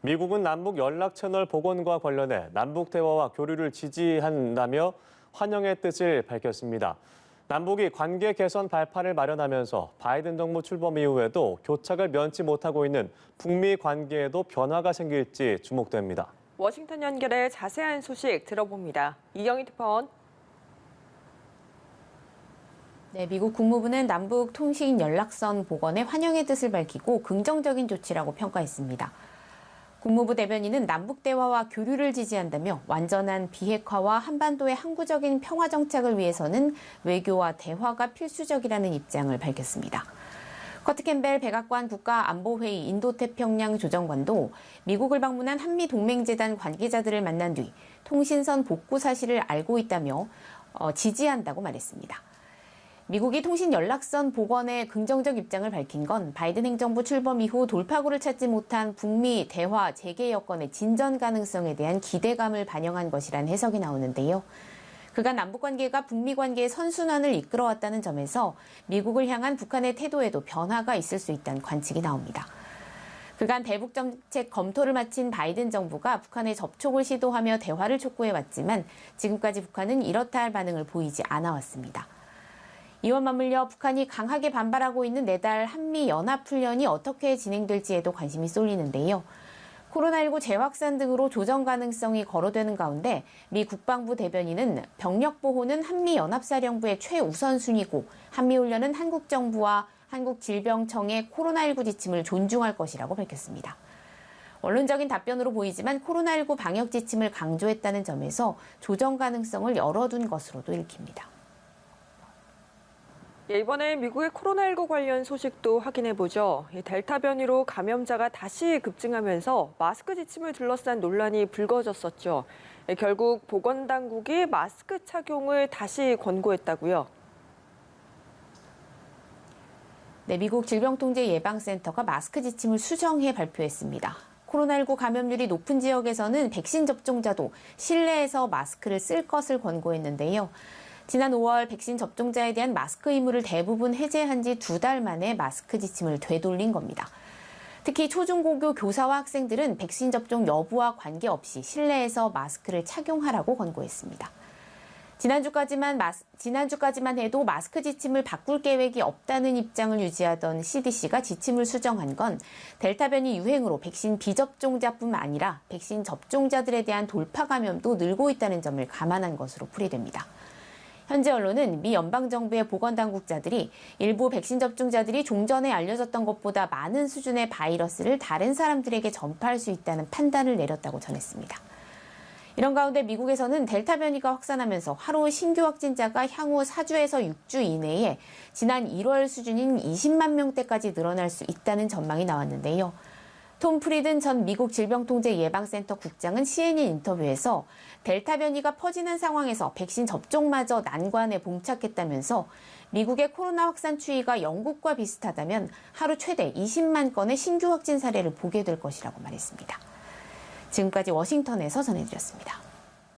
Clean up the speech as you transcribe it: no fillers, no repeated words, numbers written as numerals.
미국은 남북 연락 채널 복원과 관련해 남북 대화와 교류를 지지한다며 환영의 뜻을 밝혔습니다. 남북이 관계 개선 발판을 마련하면서 바이든 정부 출범 이후에도 교착을 면치 못하고 있는 북미 관계에도 변화가 생길지 주목됩니다. 워싱턴 연결해 자세한 소식 들어봅니다. 이경희 특파원. 네, 미국 국무부는 남북 통신 연락선 복원에 환영의 뜻을 밝히고 긍정적인 조치라고 평가했습니다. 국무부 대변인은 남북 대화와 교류를 지지한다며 완전한 비핵화와 한반도의 항구적인 평화 정착을 위해서는 외교와 대화가 필수적이라는 입장을 밝혔습니다. 커트 캠벨 백악관 국가안보회의 인도태평양 조정관도 미국을 방문한 한미동맹재단 관계자들을 만난 뒤 통신선 복구 사실을 알고 있다며 지지한다고 말했습니다. 미국이 통신 연락선 복원에 긍정적 입장을 밝힌 건 바이든 행정부 출범 이후 돌파구를 찾지 못한 북미 대화 재개 여건의 진전 가능성에 대한 기대감을 반영한 것이란 해석이 나오는데요. 그간 남북 관계가 북미 관계의 선순환을 이끌어왔다는 점에서 미국을 향한 북한의 태도에도 변화가 있을 수 있다는 관측이 나옵니다. 그간 대북 정책 검토를 마친 바이든 정부가 북한에 접촉을 시도하며 대화를 촉구해왔지만 지금까지 북한은 이렇다 할 반응을 보이지 않아왔습니다. 이와 맞물려 북한이 강하게 반발하고 있는 내달 한미연합훈련이 어떻게 진행될지에도 관심이 쏠리는데요. 코로나19 재확산 등으로 조정 가능성이 거론되는 가운데 미 국방부 대변인은 병력 보호는 한미연합사령부의 최우선순위고 한미훈련은 한국 정부와 한국질병청의 코로나19 지침을 존중할 것이라고 밝혔습니다. 원론적인 답변으로 보이지만 코로나19 방역 지침을 강조했다는 점에서 조정 가능성을 열어둔 것으로도 읽힙니다. 이번에 미국의 코로나19 관련 소식도 확인해보죠. 델타 변이로 감염자가 다시 급증하면서 마스크 지침을 둘러싼 논란이 불거졌었죠. 결국 보건당국이 마스크 착용을 다시 권고했다고요. 네, 미국 질병통제예방센터가 마스크 지침을 수정해 발표했습니다. 코로나19 감염률이 높은 지역에서는 백신 접종자도 실내에서 마스크를 쓸 것을 권고했는데요. 지난 5월 백신 접종자에 대한 마스크 의무를 대부분 해제한 지 2달 만에 마스크 지침을 되돌린 겁니다. 특히 초중고교 교사와 학생들은 백신 접종 여부와 관계없이 실내에서 마스크를 착용하라고 권고했습니다. 지난주까지만 해도 마스크 지침을 바꿀 계획이 없다는 입장을 유지하던 CDC가 지침을 수정한 건 델타 변이 유행으로 백신 비접종자뿐만 아니라 백신 접종자들에 대한 돌파 감염도 늘고 있다는 점을 감안한 것으로 풀이됩니다. 현재 언론은 미 연방정부의 보건당국자들이 일부 백신 접종자들이 종전에 알려졌던 것보다 많은 수준의 바이러스를 다른 사람들에게 전파할 수 있다는 판단을 내렸다고 전했습니다. 이런 가운데 미국에서는 델타 변이가 확산하면서 하루 신규 확진자가 향후 4주에서 6주 이내에 지난 1월 수준인 20만 명대까지 늘어날 수 있다는 전망이 나왔는데요. 톰 프리든 전 미국 질병통제예방센터 국장은 CNN 인터뷰에서 델타 변이가 퍼지는 상황에서 백신 접종마저 난관에 봉착했다면서 미국의 코로나 확산 추이가 영국과 비슷하다면 하루 최대 20만 건의 신규 확진 사례를 보게 될 것이라고 말했습니다. 지금까지 워싱턴에서 전해드렸습니다.